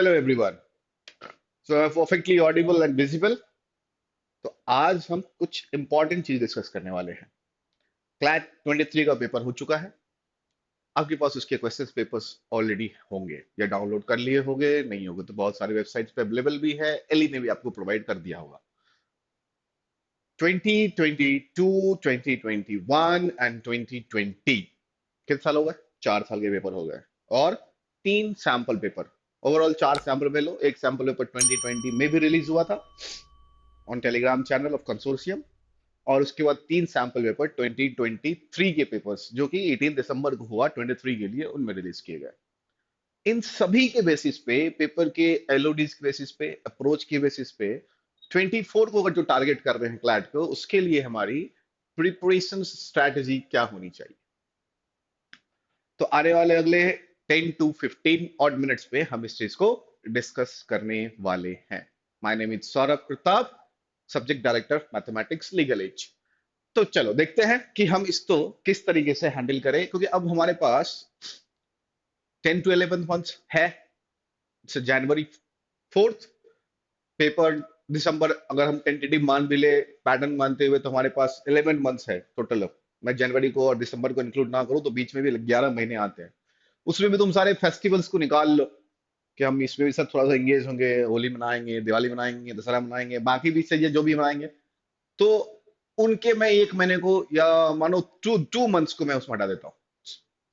Hello everyone. So I'm perfectly audible and visible. तो आज हम कुछ इंपॉर्टेंट चीज डिस्कस करने वाले हैं। क्लैट 23 का पेपर हो चुका है। आपके पास उसके क्वेश्चंस पेपर्स ऑलरेडी होंगे या डाउनलोड कर लिए होंगे, नहीं होंगे तो बहुत सारे वेबसाइट्स पे अवेलेबल भी है। एली ने भी आपको प्रोवाइड कर दिया होगा। 2022, 2021 एंड 2020 कितने साल हो गए? 4 साल के पेपर हो गए। और 3 सैंपल पेपर। ओवरऑल 4 सैंपल में लो। एक सैंपल पेपर 2020 में भी रिलीज हुआ था on Telegram channel of consortium. और उसके बाद 3 सैंपल पेपर 2023 के पेपर्स जो कि 18 दिसंबर को हुआ 23 के लिए, उनमें रिलीज किए गए। इन सभी के बेसिस पे, पेपर के एलओडीज के बेसिस पे, अप्रोच के बेसिस पे 24 को अगर जो टारगेट कर रहे हैं क्लैट को, उसके लिए हमारी प्रिपरेशन स्ट्रैटेजी क्या होनी चाहिए। तो आने वाले अगले 10 to 15 ऑड मिनट्स पे हम इस चीज को डिस्कस करने वाले हैं। My name is Saurabh Pratap, subject director mathematics legal age. तो चलो देखते हैं कि हम इसको किस तरीके से हैंडल करें, क्योंकि अब हमारे पास 10 to 11 मंथ्स है। जनवरी 4th पेपर, दिसंबर अगर हम टेंटेटिव मान भी ले, पैटर्न मानते हुए, तो हमारे पास 11 मंथ्स है टोटल। मैं जनवरी को और दिसंबर को इंक्लूड ना करूं तो बीच में भी 11 महीने आते हैं। उसमें भी तुम सारे फेस्टिवल्स को निकाल लो कि हम इसमें भी सब थोड़ा सा एंगेज होंगे, होली मनाएंगे, दिवाली मनाएंगे, दशहरा मनाएंगे, बाकी भी चीजें जो भी मनाएंगे। तो उनके मैं एक महीने को या मानो टू टू मंथ्स को मैं उसमें हटा देता हूँ।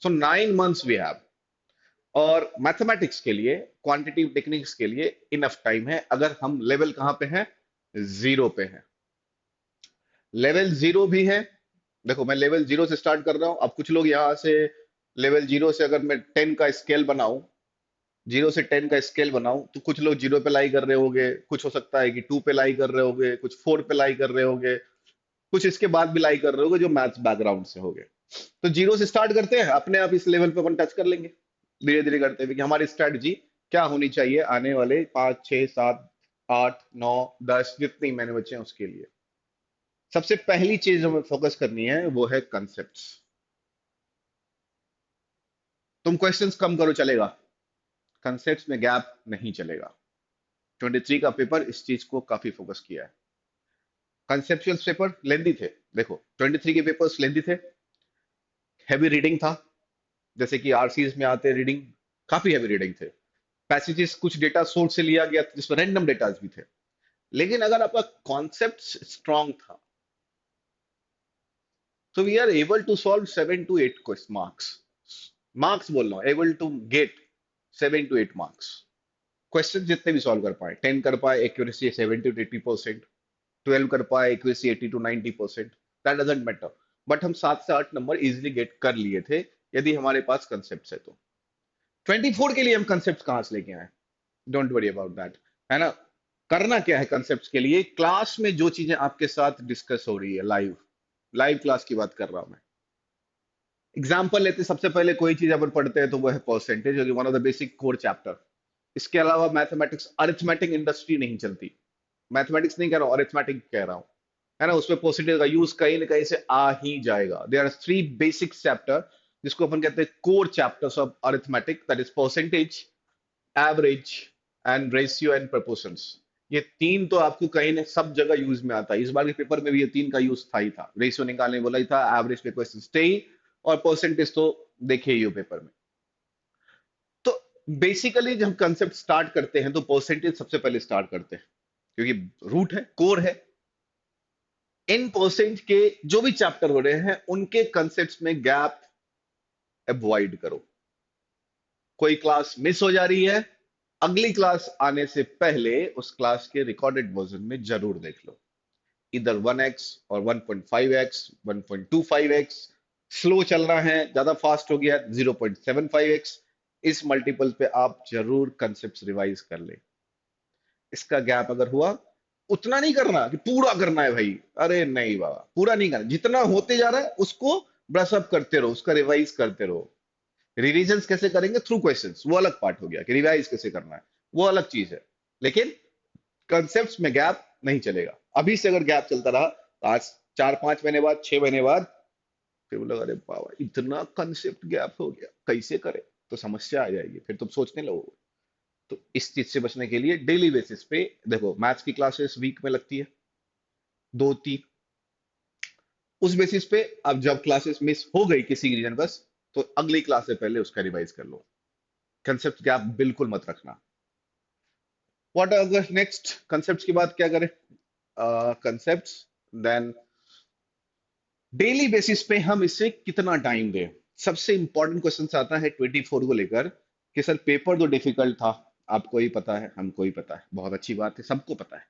सो 9 मंथ्स वी हैव। और मैथमेटिक्स के लिए, क्वांटिटिव टेक्निक्स के लिए इनफ टाइम है, अगर हम लेवल कहाँ पे हैं? जीरो पे हैं। लेवल जीरो भी है। देखो, मैं लेवल जीरो से स्टार्ट कर रहा हूं। अब कुछ लोग यहाँ से लेवल जीरो से अगर मैं 10 का स्केल बनाऊं, 0 से 10 का स्केल बनाऊं, तो कुछ लोग 0 पे लाई कर रहे होंगे, कुछ हो सकता है कि 2 पे लाई कर रहे होंगे, कुछ 4 पे लाई कर रहे होंगे, कुछ इसके बाद भी लाई कर रहे होंगे जो मैथ्स बैकग्राउंड से होंगे। तो जीरो से स्टार्ट करते हैं, अपने आप इस लेवल पे अपन टच कर लेंगे धीरे धीरे करते हुए कि हमारी स्ट्रेटजी क्या होनी चाहिए आने वाले 5, 6, 7, 8, 9, 10 जितनी मैंने बचे हैं उसके लिए। सबसे पहली चीज हमें फोकस करनी है वो है कंसेप्ट्स। तुम क्वेश्चंस कम करो चलेगा, कंसेप्ट्स में गैप नहीं चलेगा। 23 का पेपर इस चीज को काफी फोकस किया है। कंसेप्चुअल पेपर लेंदी थे। देखो, 23 के पेपर्स लेंदी थे, हैवी रीडिंग था। जैसे कि आरसीज में आते रीडिंग, काफी हैवी रीडिंग थे। पैसेजेस कुछ डेटा सोर्स से लिया गया जिसमें रैंडम डेटा भी थे। लेकिन अगर आपका कॉन्सेप्ट स्ट्रांग था, तो we are able to solve 7 to 8 marks. Marks बोल रहा हूं, able to get 7 to 8 marks. Question जितने भी सॉल्व कर पाए, 10 कर पाए, एक्यूरेसी 70 to 80%, 12 कर पाए, accuracy 80 to 90%, that doesn't matter. But हम 7 से 8 नंबर इजिली गेट कर लिए थे यदि हमारे पास कंसेप्ट है तो। 24 के लिए हम कंसेप्ट कहां से लेके आए? डोंट वरी अबाउट दैट, है ना। करना क्या है कंसेप्ट के लिए? क्लास में जो चीजें आपके साथ डिस्कस हो रही है, लाइव लाइव क्लास की बात कर रहा हूं मैं। एग्जाम्पल लेते हैं, सबसे पहले कोई चीज अपन पढ़ते हैं तो वो है परसेंटेज, जो कि one of the basic core chapter. इसके अलावा मैथमेटिक्स, अरिथमेटिक इंडस्ट्री नहीं चलती। मैथमेटिक्स नहीं कह रहा हूँ, अरिथमेटिक कह रहा हूँ, है ना। उसमें परसेंटेज का यूज कहीं ना कहीं से आ ही जाएगा। देयर आर 3 बेसिक चैप्टर जिसको अपन कहते हैं core chapters of arithmetic, that is percentage, average and ratio and proportions. ये तीन तो आपको कहीं ना सब जगह यूज में आता है। इस बार के पेपर में भी ये तीन का यूज था ही था। रेशियो निकालने बोला ही था, एवरेज पे क्वेश्चन थे ही, और परसेंटेज तो देखे ही हो पेपर में। तो बेसिकली जब कंसेप्ट स्टार्ट करते हैं तो परसेंटेज सबसे पहले स्टार्ट करते हैं, क्योंकि रूट है, कोर है। इन परसेंट के जो भी चैप्टर हो रहे हैं उनके कंसेप्ट में गैप अवॉइड करो। कोई क्लास मिस हो जा रही है, अगली क्लास आने से पहले उस क्लास के रिकॉर्डेड वर्जन में जरूर देख लो। इधर 1x और 1.5x, 1.25x, स्लो चल रहा है, ज्यादा फास्ट हो गया 0.75x, इस मल्टीपल पे आप जरूर कंसेप्ट रिवाइज कर ले। इसका गैप अगर हुआ, उतना नहीं करना कि पूरा करना है भाई। अरे नहीं बाबा, पूरा नहीं करना। जितना होते जा रहा है उसको ब्रश अप करते रहो, उसका रिवाइज करते रहो। रिविजन कैसे करेंगे? थ्रू क्वेश्चंस, वो अलग पार्ट हो गया कि रिवाइज कैसे करना है, वो अलग चीज है। लेकिन कंसेप्ट में गैप नहीं चलेगा। अभी से अगर गैप चलता रहा तो आज 4-5 महीने बाद, 6 महीने बाद फिर बोला अरे बाबा इतना कंसेप्ट गैप हो गया, कैसे करे? तो समस्या आ जाएगी, फिर तुम सोचने लगोगे। तो इस चीज से बचने के लिए डेली बेसिस पे देखो, मैथ्स की क्लासेस वीक में लगती है, दो तीन। उस बेसिस पे अब जब क्लासेस मिस हो गई किसी रीजन बस, तो अगली क्लास से पहले उसका रिवाइज कर लो। कंसेप्ट गैप बिल्कुल मत रखना। व्हाट अगर नेक्स्ट कंसेप्ट की बात क्या करें? कंसेप्ट, देन डेली बेसिस पे हम इसे कितना टाइम दें। सबसे इंपॉर्टेंट क्वेश्चन आता है 24 को लेकर कि सर पेपर तो डिफिकल्ट था, आपको ही पता है, हमको ही पता है, बहुत अच्छी बात है, सबको पता है।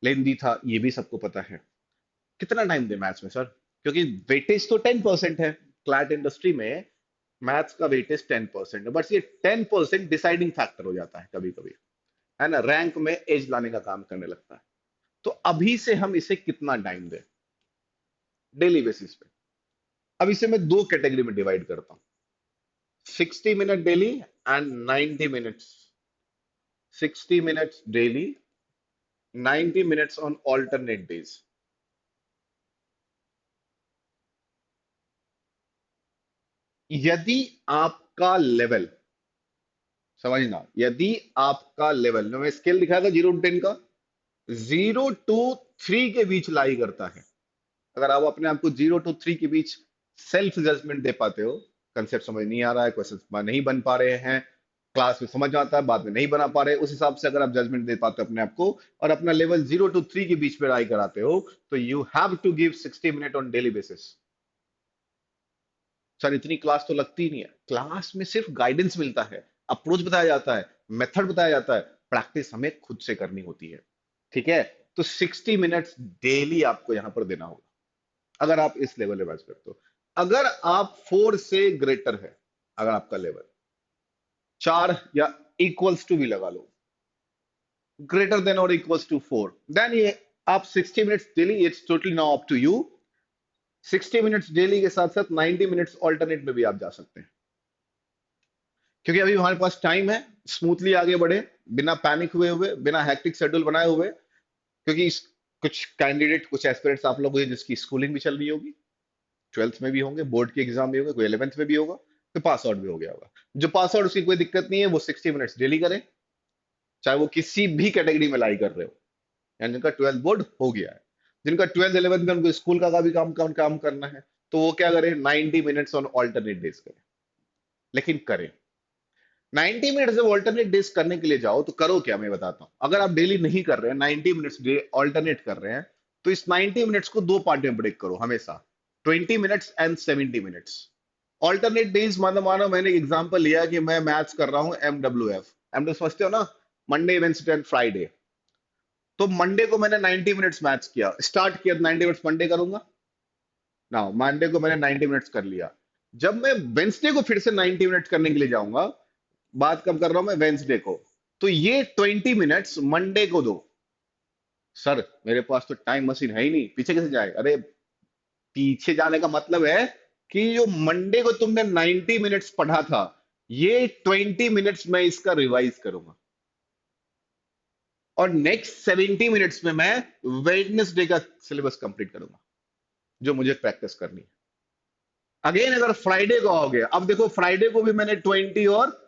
लेंदी था, ये भी सबको पता है। कितना टाइम दे मैथ्स में सर? क्योंकि वेटेज तो 10% है क्लैट इंडस्ट्री में। मैथ्स का वेटेज 10% है, बट ये 10% डिसाइडिंग फैक्टर हो जाता है कभी कभी, है ना, रैंक में एज लाने का काम करने लगता है। तो अभी से हम इसे कितना टाइम दें डेली बेसिस पे? अब इसे मैं दो कैटेगरी में डिवाइड करता हूँ, 60 minute daily and 90 minutes. 60 minutes daily, 90 minutes on alternate days. यदि आपका लेवल, समझना, यदि आपका लेवल, मैं स्केल दिखाया था 0 to 10 का, 0 to 3 के बीच लाई करता है। अगर आप अपने आप को 0 to 3 के बीच सेल्फ जजमेंट दे पाते हो, कंसेप्ट समझ नहीं आ रहा है, क्वेश्चन नहीं बन पा रहे हैं, क्लास में समझ आता है, बाद में नहीं बना पा रहे, उस हिसाब से अगर आप जजमेंट दे पाते हो अपने आप को, और अपना लेवल 0 to 3 के बीच में लाई कराते हो, तो you have to give 60 minute on daily basis. Sir इतनी क्लास तो लगती नहीं है, क्लास में सिर्फ गाइडेंस मिलता है, अप्रोच बताया जाता है, मेथड बताया जाता है, प्रैक्टिस हमें खुद से करनी होती है। ठीक है? तो 60 मिनट्स डेली आपको यहां पर देना होगा, अगर आप इस लेवल पे बात करते हो। अगर आप 4 से ग्रेटर है, अगर आपका लेवल 4 या इक्वल्स टू भी लगा लो, ग्रेटर देन और इक्वल्स टू 4, देन ये आप 60 minutes daily, it's totally now up to you. 60 minutes daily के साथ साथ 90 मिनट्स ऑल्टरनेट में भी आप जा सकते हैं, क्योंकि अभी हमारे पास टाइम है स्मूथली आगे बढ़े, बिना पैनिक हुए हुए, बिना हैक्टिक शेड्यूल बनाए हुए। क्योंकि कुछ कैंडिडेट, कुछ एस्पिरेंट्स आप लोग हैं जिसकी स्कूलिंग भी चल रही होगी, 12th में भी होंगे, बोर्ड के एग्जाम भी होंगे, कोई 11th में भी होगा, तो पास आउट भी हो गया होगा। जो पास आउट, उसकी कोई दिक्कत नहीं है, वो 60 मिनट्स डेली करें, चाहे वो किसी भी कैटेगरी में लाई कर रहे हो। यानी जिनका 12th बोर्ड हो गया है, जिनका 12th 11th में उनको स्कूल का भी काम करना है, तो वो क्या करें, 90 मिनट्स ऑन ऑल्टरनेट डेज करें, लेकिन करें। 90 मिनट जब ऑल्टरनेट डेज करने के लिए जाओ तो करो क्या, मैं बताता हूँ। अगर आप डेली नहीं कर रहे हैं, 90 मिनट्स डे ऑल्टरनेट कर रहे हैं, तो इस 90 मिनट्स को दो पार्ट में ब्रेक करो हमेशा, 20 minutes and 70 minutes. Alternate days मानो मानो मैंने एक एग्जांपल लिया कि मैं मैथ्स कर रहा हूँ MWF, एमडब्ल्यू समझते हो ना, मंडे वेंसडे एंड फ्राइडे। तो मंडे को मैंने 90 मिनट्स मैथ्स किया, स्टार्ट किया 90 मिनट्स मंडे करूंगा ना, मंडे को मैंने 90 मिनट्स कर लिया। जब मैं वेंसडे को फिर से 90 मिनट्स करने के लिए जाऊंगा, बात कब कर रहा हूं मैं, वेंसडे को, तो ये 20 मिनट्स मंडे को दो। सर मेरे पास तो टाइम मशीन है ही नहीं, पीछे कैसे जाए? अरे पीछे जाने का मतलब है कि जो मंडे को तुमने 90 मिनट्स पढ़ा था, ये 20 मिनट्स मैं इसका रिवाइज करूंगा, और नेक्स्ट 70 मिनट्स में मैं वेडनेसडे का सिलेबस कंप्लीट करूंगा, जो मुझे प्रैक्टिस करनी है। अगेन अगर फ्राइडे को आओगे, अब देखो फ्राइडे को भी मैंने 20 और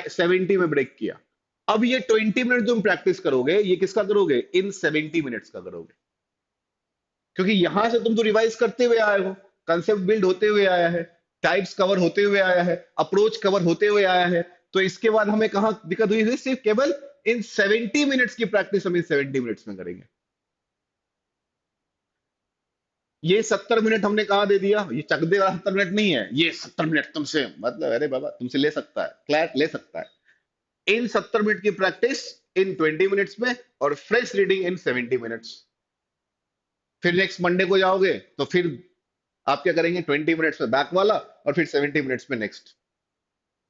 70 में ब्रेक किया। अब ये 20 मिनट तुम प्रैक्टिस करोगे, ये किसका करोगे, इन 70 मिनट्स का करोगे, क्योंकि यहां से तुम तो रिवाइज करते हुए आए हो, कंसेप्ट बिल्ड होते हुए आया है, टाइप्स कवर होते हुए आया है, अप्रोच कवर होते हुए आया है। तो इसके बाद हमें कहां दिक्कत हुई है? सिर्फ केवल इन 70 मिनट्स की प्रैक्टिस हम इन 70 मिनट्स में करेंगे। ये 70 मिनट हमने कहा दे दिया, ये चक दे वाला 70 मिनट नहीं है, ये 70 मिनट तुमसे मतलब, अरे बाबा तुमसे ले सकता है, क्लैट ले सकता है। इन 70 मिनट की प्रैक्टिस इन 20 मिनट्स में, और फ्रेश रीडिंग इन 70 मिनट्स। फिर नेक्स्ट मंडे को जाओगे तो फिर आप क्या करेंगे, 20 मिनट्स में बैक वाला, और फिर 70 मिनट्स में नेक्स्ट।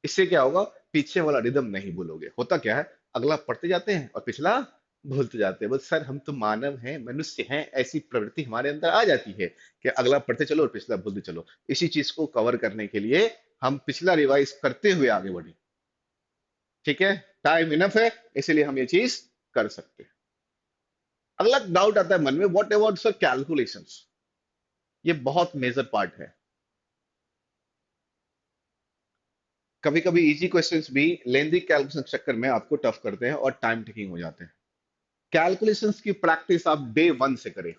इससे क्या होगा, पीछे वाला रिदम नहीं भूलोगे। होता क्या है, अगला पढ़ते जाते हैं और पिछला भूलते जाते हैं। बस सर हम तो मानव हैं, मनुष्य हैं, ऐसी प्रवृत्ति हमारे अंदर आ जाती है कि अगला पढ़ते चलो और पिछला भूलते चलो। इसी चीज को कवर करने के लिए हम पिछला रिवाइज करते हुए आगे बढ़े। ठीक है? टाइम इनफ है, इसीलिए हम ये चीज कर सकते हैं। अगला डाउट आता है मन में, व्हाट अबाउट सर कैलकुलेशंस? ये बहुत मेजर पार्ट है। कभी कभी इजी क्वेश्चंस भी लेंदी कैलकुलेशन के चक्कर में आपको टफ करते हैं और टाइम टेकिंग हो जाते हैं। कैलकुलेशंस की प्रैक्टिस आप डे वन से करें।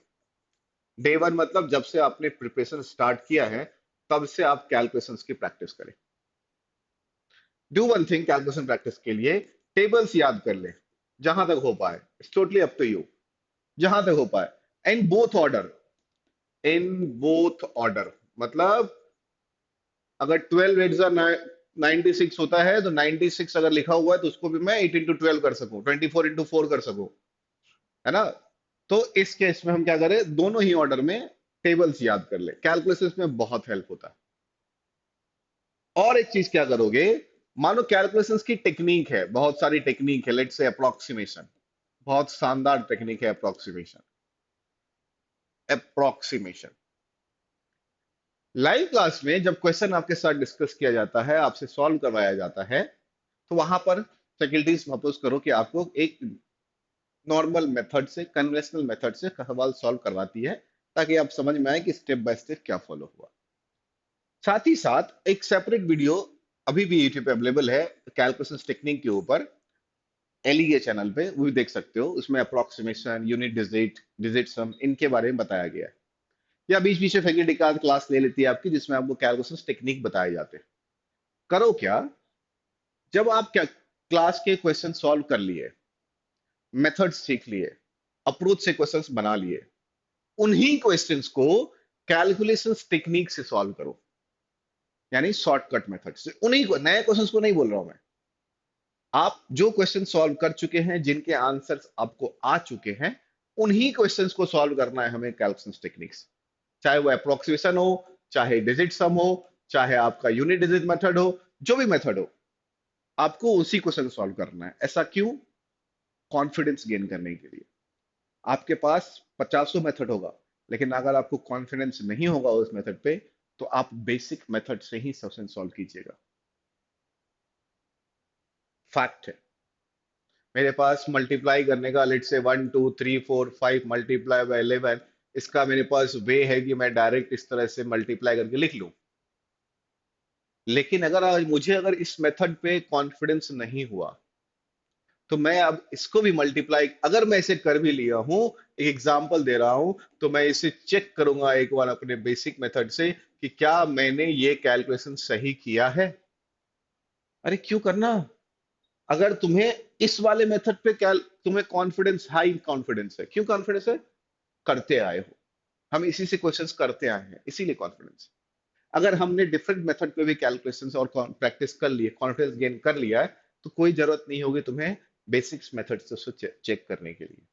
डे वन मतलब जब से आपने प्रिपरेशन स्टार्ट किया है, तब से आप कैलकुलेशंस की प्रैक्टिस करें। Do one thing calculation practice के लिए, टेबल्स याद कर ले जहां तक हो पाए। It's totally up to you, जहां तक हो पाए। In both order, in both order मतलब अगर 12 8 96 होता है, तो 96 अगर लिखा हुआ है तो उसको भी मैं 8 इंटू 12 कर सकूं, 24 इंटू 4 कर सकूं, है ना। तो इस केस में हम क्या करें, दोनों ही ऑर्डर में टेबल्स याद कर ले, कैलकुलेशन में बहुत हेल्प होता है। और एक चीज क्या करोगे, मानो कैलकुलेशंस की टेक्निक है, बहुत सारी टेक्निक है, लेट्स से अप्रोक्सीमेशन, बहुत शानदार टेक्निक है अप्रोक्सीमेशन। अप्रोक्सीमेशन लाइव क्लास में जब क्वेश्चन आपके साथ डिस्कस किया जाता है, आपसे सॉल्व करवाया जाता है, तो वहां पर फैकल्टीज सपोज करो कि आपको एक नॉर्मल मेथड से, कन्वेंशनल मेथड से सवाल सॉल्व करवाती है, ताकि आप समझ में आए कि स्टेप बाय स्टेप क्या फॉलो हुआ। साथ ही साथ एक सेपरेट वीडियो अभी भी यूट्यूब पे अवेलेबल है कैलकुलेशन टेक्निक के ऊपर, एलईए चैनल पे, वो भी देख सकते हो। उसमें अप्रोक्सीमेशन, यूनिट डिजिट, डिजिट सम, इनके बारे में बताया गया है। या बीच बीच में फैकल्टी का क्लास ले लेती है आपकी, जिसमें आपको कैलकुलेशन टेक्निक बताए जाते हैं। करो क्या, जब आप क्या क्लास के क्वेश्चन सॉल्व कर लिए, मेथड सीख लिए, अप्रोच से क्वेश्चंस बना लिए, उन्हीं क्वेश्चंस को कैलकुलेशंस टेक्निक से सॉल्व करो, यानी शॉर्टकट मेथड से। उन्हीं को, नए क्वेश्चंस को नहीं बोल रहा हूं मैं। आप जो क्वेश्चन सॉल्व कर चुके हैं, जिनके आंसर्स आपको आ चुके हैं, उन्हीं क्वेश्चंस को सॉल्व करना है हमें कैलकुलेशंस टेक्निक्स। चाहे वो अप्रोक्सीमेशन हो, चाहे डिजिट सम हो, चाहे आपका यूनिट डिजिट मेथड हो, जो भी मेथड हो, आपको उसी क्वेश्चन सॉल्व करना है। ऐसा क्यों? कॉन्फिडेंस गेन करने के लिए। आपके पास पचासों मेथड होगा, लेकिन अगर आपको कॉन्फिडेंस नहीं होगा उस मेथड पे, तो आप बेसिक मेथड से ही क्वेश्चन सॉल्व कीजिएगा। फैक्ट है। मेरे पास मल्टीप्लाई करने का, लेट से 1 2 3 4 5 मल्टीप्लाई बाय 11, इसका मेरे पास वे है कि मैं डायरेक्ट इस तरह से मल्टीप्लाई करके लिख लूं। लेकिन अगर आज मुझे अगर इस मेथड पे कॉन्फिडेंस नहीं हुआ, तो मैं अब इसको भी मल्टीप्लाई, अगर मैं इसे कर भी लिया हूं, एक एग्जांपल दे रहा हूं, तो मैं इसे चेक करूंगा एक बार अपने बेसिक मेथड से कि क्या मैंने ये कैलकुलेशन सही किया है। अरे क्यों करना, अगर तुम्हें इस वाले मेथड पे क्या, तुम्हें कॉन्फिडेंस, हाई कॉन्फिडेंस है, क्यों कॉन्फिडेंस है? करते आए हो, हम इसी से क्वेश्चंस करते आए हैं, इसीलिए कॉन्फिडेंस। अगर हमने डिफरेंट मेथड पे भी कैलकुलेशंस और प्रैक्टिस कर लिए, कॉन्फिडेंस गेन कर लिया है, तो कोई जरूरत नहीं होगी तुम्हें बेसिक्स मेथड से उसको चेक करने के लिए।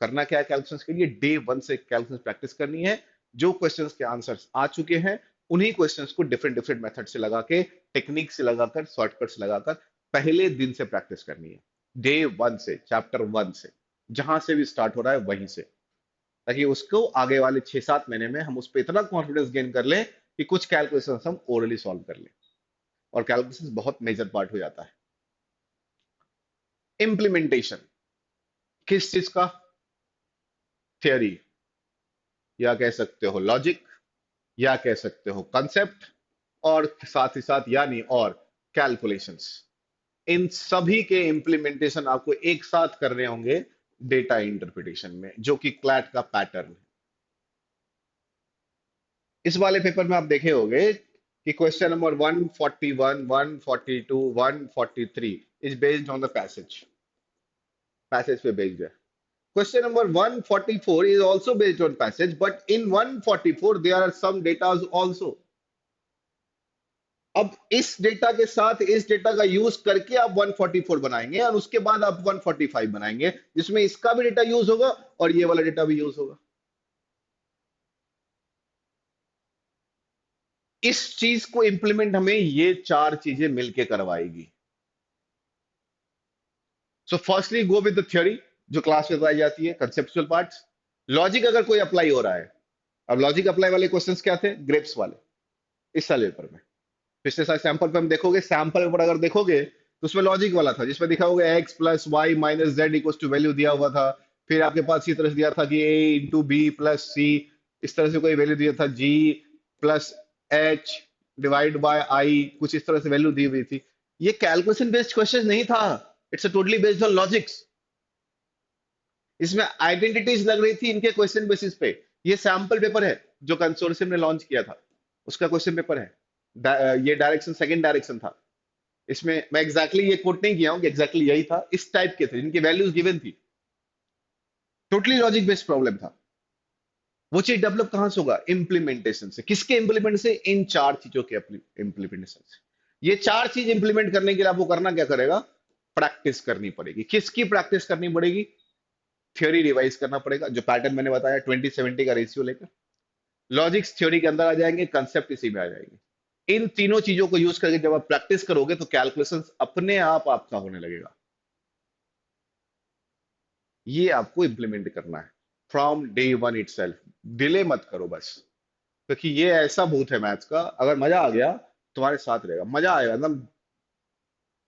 करना क्या है कैलकुलेशंस के लिए, डे वन से कैलकुलेशंस प्रैक्टिस करनी है। जो क्वेश्चंस के आंसर्स आ चुके हैं, उन्हीं क्वेश्चंस को डिफरेंट डिफरेंट मेथड से लगा के, टेक्निक से लगाकर, शॉर्टकट से लगाकर पहले दिन से प्रैक्टिस करनी है। डे वन से, चैप्टर वन से, जहां से भी स्टार्ट हो रहा है वहीं से, ताकि उसको आगे वाले 6 7 महीने में हम उस पर इतना कॉन्फिडेंस गेन कर लें कि कुछ कैलकुलेशन हम ओरली सॉल्व कर लें। और कैलकुलेशन बहुत मेजर पार्ट हो जाता है। इम्प्लीमेंटेशन किस चीज का? थियरी, या कह सकते हो लॉजिक, या कह सकते हो कंसेप्ट, और साथ ही साथ यानी और कैलकुलेशंस। इन सभी के इंप्लीमेंटेशन आपको एक साथ करने होंगे डेटा इंटरप्रिटेशन में, जो कि क्लैट का पैटर्न है। इस वाले पेपर में आप देखे होंगे कि question number 141, 142, 143 is based on the passage, passage पे बेस्ड है। Question number 144 is also based on passage, but in 144 there are some datas also. अब इस डेटा के साथ इस डेटा का यूज करके आप 144 बनाएंगे, और उसके बाद आप 145 बनाएंगे, जिसमें इसका भी डेटा यूज होगा और ये वाला डेटा भी यूज होगा। इस चीज को इंप्लीमेंट हमें ये चार चीजें मिलके करवाएगी। So firstly go with the theory, जो क्लास में बताई जाती है, कंसेप्चुअल पार्ट्स। लॉजिक अगर कोई अप्लाई हो रहा है, अब लॉजिक अप्लाई वाले क्वेश्चंस क्या थे, ग्रेप्स वाले, इस साल पेपर में। पिछले साल सैंपल पे हम देखोगे, सैंपल पेपर अगर देखोगे, तो उसमें लॉजिक वाला था, जिसमें दिखा होगा x plus y minus z equal to value दिया हुआ था। फिर आपके पास इसी तरह से दिया था कि ए इंटू बी प्लस सी, इस तरह से कोई वैल्यू दिया था, जी प्लस एच, डिवाइड बाय आई, कुछ इस तरह से वैल्यू दी हुई थी। ये कैलकुलेशन बेस्ड क्वेश्चन नहीं था, it's a totally based on logics. इसमें आइडेंटिटीज लग रही थी इनके क्वेश्चन बेसिस पे। ये सैंपल पेपर है जो कंसोर्शियम ने लॉन्च किया था, उसका क्वेश्चन पेपर है। ये डायरेक्शन सेकंड डायरेक्शन था। इसमें मैं एग्जैक्टली ये कोट नहीं किया हूँ कि एग्जैक्टली यही था, इस टाइप के थे जिनकी वैल्यूज गिवन थी। टोटली लॉजिक बेस्ड प्रॉब्लम था। वो चीज डेवलप कहां से होगा? इम्प्लीमेंटेशन से। किसके इम्प्लीमेंट से? इन चार चीजों के इम्प्लीमेंटेशन से। ये चार चीज इंप्लीमेंट करने के लिए आपको करना क्या करेगा? प्रैक्टिस करनी पड़ेगी। किसकी प्रैक्टिस करनी पड़ेगी? थ्योरी रिवाइज करना पड़ेगा, जो पैटर्न मैंने बताया 20-70 का रेशियो लेकर। लॉजिक्स थ्योरी के अंदर आ जाएंगे, कंसेप्ट इसी में आ जाएंगे। इन तीनों चीजों को यूज करके जब आप प्रैक्टिस करोगे तो कैलकुलेशन अपने आप आपका होने लगेगा। ये आपको इंप्लीमेंट करना है from day one itself. Delay मत करो बस, क्योंकि ये ऐसा भूत है मैथ्स का, अगर मजा आ गया तुम्हारे साथ रहेगा, मजा आएगा एकदम,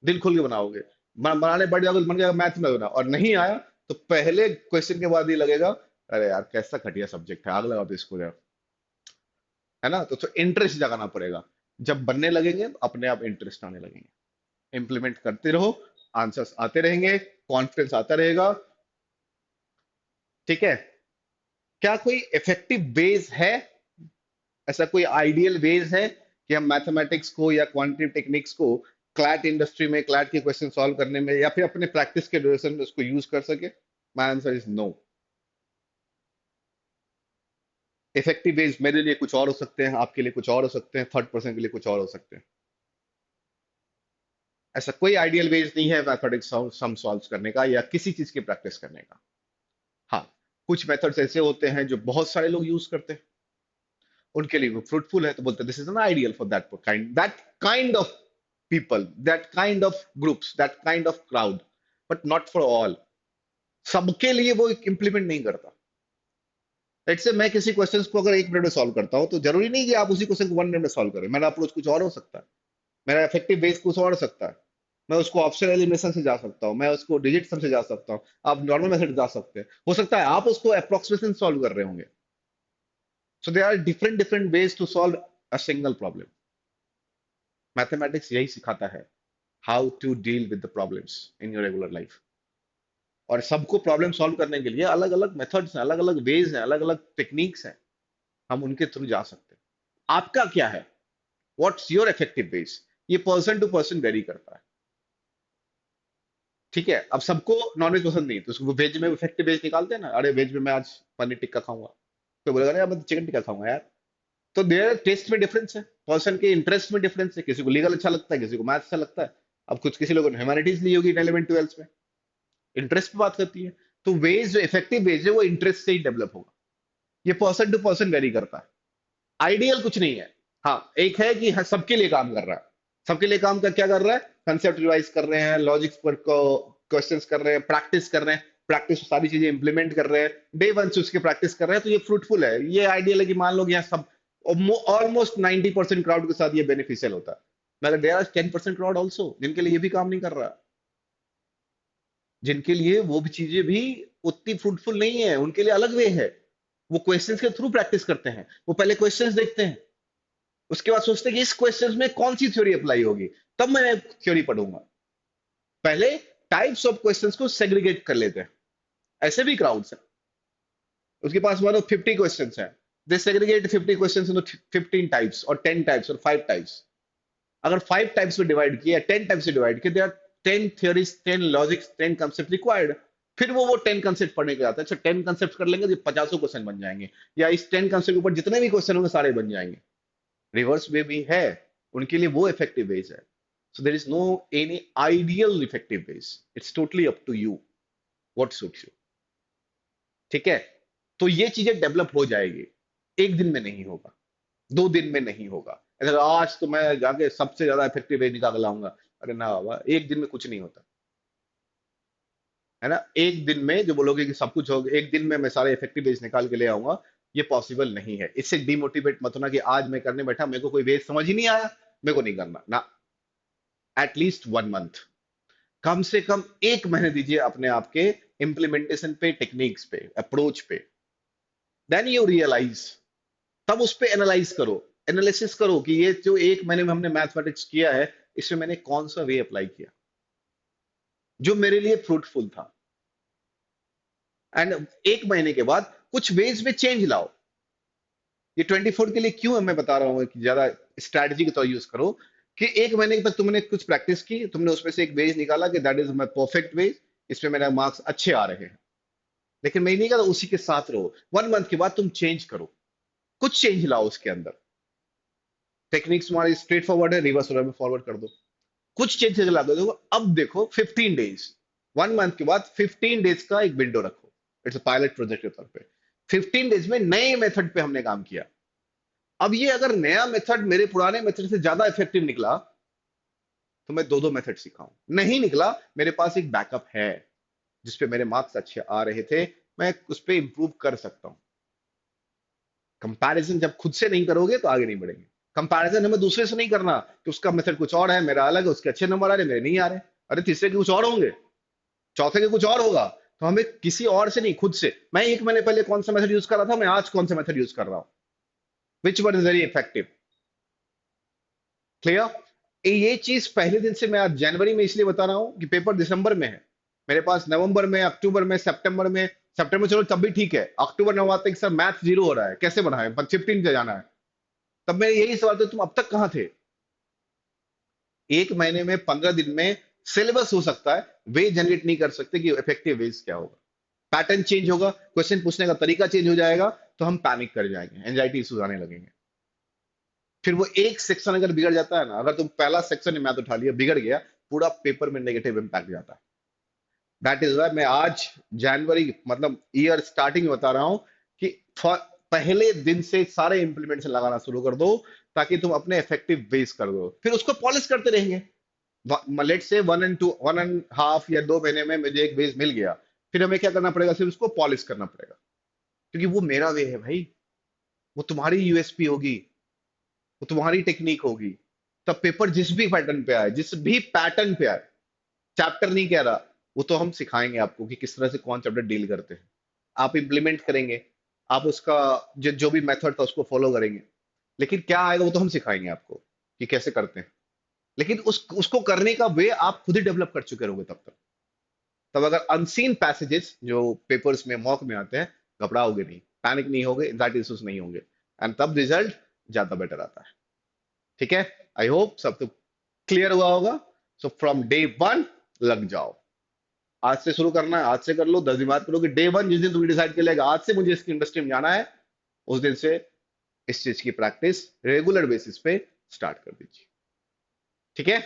दिल खोल के बनाओगे। बनाने बैठ जाओगे तो बन जाएगा मैथ में बना, और नहीं आया तो पहले क्वेश्चन के बाद ही लगेगा अरे यार कैसा घटिया सब्जेक्ट है, आग लगा दो इसको यार। है ना? तो इंटरेस्ट जगाना पड़ेगा। जब बनने लगेंगे तो अपने आप इंटरेस्ट आने लगेंगे। इंप्लीमेंट करते रहो, आंसर्स आते रहेंगे, कॉन्फिडेंस आता रहेगा। ठीक है? क्या कोई इफेक्टिव वेज है, ऐसा कोई आइडियल वेज है कि हम मैथमेटिक्स को या क्वांटिटेटिव टेक्निक्स को क्लैट इंडस्ट्री में क्लैट के क्वेश्चन सॉल्व करने में या फिर अपने प्रैक्टिस के ड्यूरेशन में उसको यूज कर सके? My answer is no. Effective ways मेरे लिए कुछ और हो सकते हैं, आपके लिए कुछ और हो सकते हैं, थर्ड पर्सन के लिए कुछ और हो सकते हैं। ऐसा कोई आइडियल वेज नहीं है मैथमेटिक्स सम सॉल्व करने का या किसी चीज की प्रैक्टिस करने का। हाँ, कुछ मेथड्स ऐसे होते हैं जो बहुत सारे लोग यूज करते हैं, उनके लिए वो फ्रूटफुल है, तो बोलते हैं this is an ideal for that kind of people, that kind of groups, that kind of crowd, but not for all. सबके लिए वो इंप्लीमेंट नहीं करता। लेट्स से मैं किसी क्वेश्चंस को अगर 1 मिनट में सॉल्व करता हूं, तो जरूरी नहीं कि आप उसी क्वेश्चन को 1 मिनट में सॉल्व करें। मेरा अप्रोच कुछ और हो सकता है, मेरा इफेक्टिव बेस कुछ और हो सकता है। मैं उसको ऑप्शन एलिमिनेशन से जा सकता हूँ, मैं उसको डिजिट सम से जा सकता हूँ, आप नॉर्मल मेथड जा सकते हैं, हो सकता है आप उसको अप्रोक्सीमेशन सॉल्व कर रहे होंगे। So there are different different ways to solve a single problem. Mathematics यही सिखाता है, how to deal with the problems in your regular life. और सबको प्रॉब्लम सॉल्व करने के लिए अलग अलग मेथड्स हैं, अलग अलग वेज हैं, अलग अलग टेक्निक्स हैं, हम उनके थ्रू जा सकते हैं। आपका क्या है? What's your effective ways? ये पर्सन टू पर्सन वेरी करता है। ठीक है? अब सबको नॉनवेज पसंद नहीं, तो उसको वेज में इफेक्टिव वेज निकालते हैं ना, अरे वेज में मैं आज पनीर टिक्का खाऊंगा, तो बोलेगा यार मैं तो चिकन टिक्का खाऊंगा यार। तो देयर टेस्ट में डिफरेंस है, पर्सन के इंटरेस्ट में डिफरेंस है, किसी को लीगल अच्छा लगता है, किसी को मैथ अच्छा लगता है। अब कुछ किसी लोगों ने ह्यूमैनिटीज ली होगी 11 12 में, इंटरेस्ट पे बात करती है। तो वेज जो इफेक्टिव वेज है वो इंटरेस्ट से ही डेवलप होगा। ये पर्सन टू पर्सन वेरी करता है, आइडियल कुछ नहीं है। हाँ, एक है कि हाँ, सबके लिए काम कर रहा है। सबके लिए काम कर क्या कर रहा है? कंसेप्ट रिवाइज कर रहे हैं, लॉजिक्स पर क्वेश्चंस कर रहे हैं, प्रैक्टिस कर रहे हैं, प्रैक्टिस सारी चीजें इंप्लीमेंट कर रहे हैं, डे वन से उसके प्रैक्टिस कर रहे हैं, तो ये फ्रूटफुल है। ये आइडियल है कि मान लो कि यहाँ सब ऑलमोस्ट 90% क्राउड के साथ ये बेनिफिशियल होता है। मगर देयर आर 10% क्राउड ऑल्सो जिनके लिए ये भी काम नहीं कर रहा, जिनके लिए वो भी चीजें भी उतनी फ्रूटफुल नहीं है, उनके लिए अलग वे है। वो क्वेश्चंस के थ्रू प्रैक्टिस करते हैं, वो पहले क्वेश्चंस देखते हैं, उसके बाद सोचते हैं कि इस क्वेश्चन में कौन सी थ्योरी अप्लाई होगी, तब मैं थ्योरी पढ़ूंगा। पहले टाइप्स ऑफ क्वेश्चंस को सेग्रीगेट कर लेते हैं। ऐसे भी क्राउड्स हैं, उसके पास मानो 50 क्वेश्चंस हैं, दे सेग्रीगेट 50 क्वेश्चंस इनटू 15 टाइप्स और 10 टाइप्स और 5 टाइप्स। अगर 5 टाइप्स में डिवाइड किया, 10 टाइप्स में डिवाइड किया, there are 10 theories, 10 logics, 10 concept required. फिर वो 10 कंसेप्ट पढ़ने के जाता है। अच्छा 10 कंसेप्ट कर लेंगे तो 50 क्वेश्चन बन जाएंगे, या इस 10 कंसेप्ट के ऊपर जितने भी क्वेश्चन होंगे सारे बन जाएंगे। रिवर्स वे भी है, उनके लिए वो इफेक्टिव वेज है। So there is no any ideal effective ways. It's totally up to you what suits you. ठीक है? तो ये चीजें डेवलप हो जाएगी, एक दिन में नहीं होगा, 2 दिन में नहीं होगा। अगर आज तो मैं जाके सबसे ज्यादा इफेक्टिव वे निकाल लाऊंगा, अरे ना बाबा, एक दिन में कुछ नहीं होता। है ना? एक दिन में जो बोलोगे कि सब कुछ होगा, एक दिन में मैं सारे इफेक्टिव वेज निकाल के ले आऊंगा, ये पॉसिबल नहीं है। इससे डिमोटिवेट मत होना कि आज मैं करने बैठा, मेरे को कोई वेज समझ ही नहीं आया, मेरे को नहीं करना ना। एटलीस्ट 1 मंथ, कम से कम 1 महीने दीजिए अपने आप के इंप्लीमेंटेशन पे, टेक्निक्स पे, अप्रोच पे। देन यू रियलाइज, तब उस पे एनालाइज करो, एनालिसिस करो कि ये जो एक महीने में हमने मैथमेटिक्स किया है, इसमें मैंने कौन सा वे अप्लाई किया जो मेरे लिए फ्रूटफुल था। एंड एक महीने के बाद कुछ वेज में चेंज लाओ। ये 24 के लिए क्यों मैं बता रहा हूँ कि ज्यादा स्ट्रैटेजी के तौर यूज करो, कि एक महीने तक तुमने कुछ प्रैक्टिस की, तुमने उसमें से एक वेज निकाला कि that is my perfect ways, इसमें मेरा मार्क्स अच्छे आ रहे हैं। लेकिन मैं नहीं कहता उसी के साथ रहो, 1 मंथ के बाद तुम चेंज करो, कुछ चेंज लाओ उसके अंदर। टेक्निक्स तुम्हारी स्ट्रेट फॉरवर्ड है, रिवर्स में फॉरवर्ड कर दो, कुछ चेंजेस ला दो। देखो अब देखो 15 डेज, 1 मंथ के बाद 15 डेज का एक विंडो रखो, इट्स अ पायलट प्रोजेक्ट के तौर पे। 15 डेज में नए मेथड पे हमने काम किया। अब ये अगर नया मेथड मेरे पुराने मेथड से ज्यादा इफेक्टिव निकला तो मैं दो दो मेथड सिखाऊं, नहीं निकला मेरे पास एक बैकअप है जिसपे मेरे मार्क्स अच्छे आ रहे थे, मैं उस पर इंप्रूव कर सकता हूं। कंपैरिजन जब खुद से नहीं करोगे तो आगे नहीं बढ़ेंगे। कंपैरिजन हमें दूसरे से नहीं करना कि उसका मेथड कुछ और है, मेरा अलग है, उसके अच्छे नंबर आ रहे मेरे नहीं आ रहे, अरे तीसरे के कुछ और होंगे, चौथे के कुछ और होगा। तो हमें किसी और से नहीं, खुद से। मैं एक महीने पहले कौन सा मेथड यूज कर रहा था, मैं आज कौन सा मेथड यूज कर रहा हूं, which one is very effective. Clear? ये चीज पहले दिन से मैं आज जनवरी में इसलिए बता रहा हूं कि पेपर दिसंबर में है, मेरे पास नवंबर में, अक्टूबर में, सितंबर में, सितंबर चलो तब भी ठीक है, अक्टूबर नवंबर तक सर मैथ जीरो हो रहा है, कैसे बढ़ाएं, 15 पे जाना है। तब मैं यही सवाल था, तुम अब तक कहां थे? एक महीने में, 15 दिन में सिलेबस हो सकता है, वे जनरेट नहीं कर सकते कि इफेक्टिव वेज क्या होगा। पैटर्न चेंज होगा, क्वेश्चन पूछने का तरीका चेंज हो जाएगा, तो हम पैनिक कर जाएंगे, एंजाइटी इश्यूज आने लगेंगे। फिर वो एक सेक्शन अगर बिगड़ जाता है ना, अगर तुम पहला सेक्शन मैथ उठा लिया बिगड़ गया, पूरा पेपर में नेगेटिव इम्पैक्ट जाता है। दैट इज वाई मैं आज जनवरी मतलब ईयर स्टार्टिंग में बता रहा हूं कि पहले दिन से सारे इंप्लीमेंटेशन लगाना शुरू कर दो, ताकि तुम अपने इफेक्टिव बेस कर दो, फिर उसको पॉलिश करते रहेंगे। लेट से 1.5 या 2 महीने में मुझे एक बेस मिल गया, फिर हमें क्या करना पड़ेगा, फिर उसको पॉलिश करना पड़ेगा, क्योंकि वो मेरा वे है भाई, वो तुम्हारी यूएसपी होगी, वो तुम्हारी टेक्निक होगी। तब पेपर जिस भी पैटर्न पे आए, जिस भी पैटर्न पे आए, चैप्टर नहीं कह रहा, वो तो हम सिखाएंगे आपको कि किस तरह से कौन चैप्टर डील करते हैं। आप इम्प्लीमेंट करेंगे, आप उसका जो भी मेथड था उसको फॉलो करेंगे, लेकिन क्या आएगा वो तो हम सिखाएंगे आपको कि कैसे करते हैं। लेकिन उसको करने का वे आप खुद ही डेवलप कर चुके रहोगे तब तक। तब अगर अनसीन पैसेजेस जो पेपर्स में मॉक में आते हैं, घबराओगे नहीं, पैनिक नहीं होगे, एंजाइटी इश्यूज नहीं होंगे, एंड तब रिजल्ट ज्यादा बेटर आता है। ठीक है? आई होप सब तो क्लियर हुआ होगा। सो फ्रॉम डे 1 लग जाओ, आज से शुरू करना है, आज से कर लो, 10 दिन बाद करो, कि डे 1 जिस दिन तुम डिसाइड कर लेगा आज से मुझे इसकी इंडस्ट्री में जाना है, उस दिन से इस चीज की प्रैक्टिस रेगुलर बेसिस पे स्टार्ट कर दीजिए। ठीक है?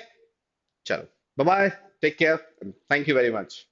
चलो, bye bye, take care, thank you very much.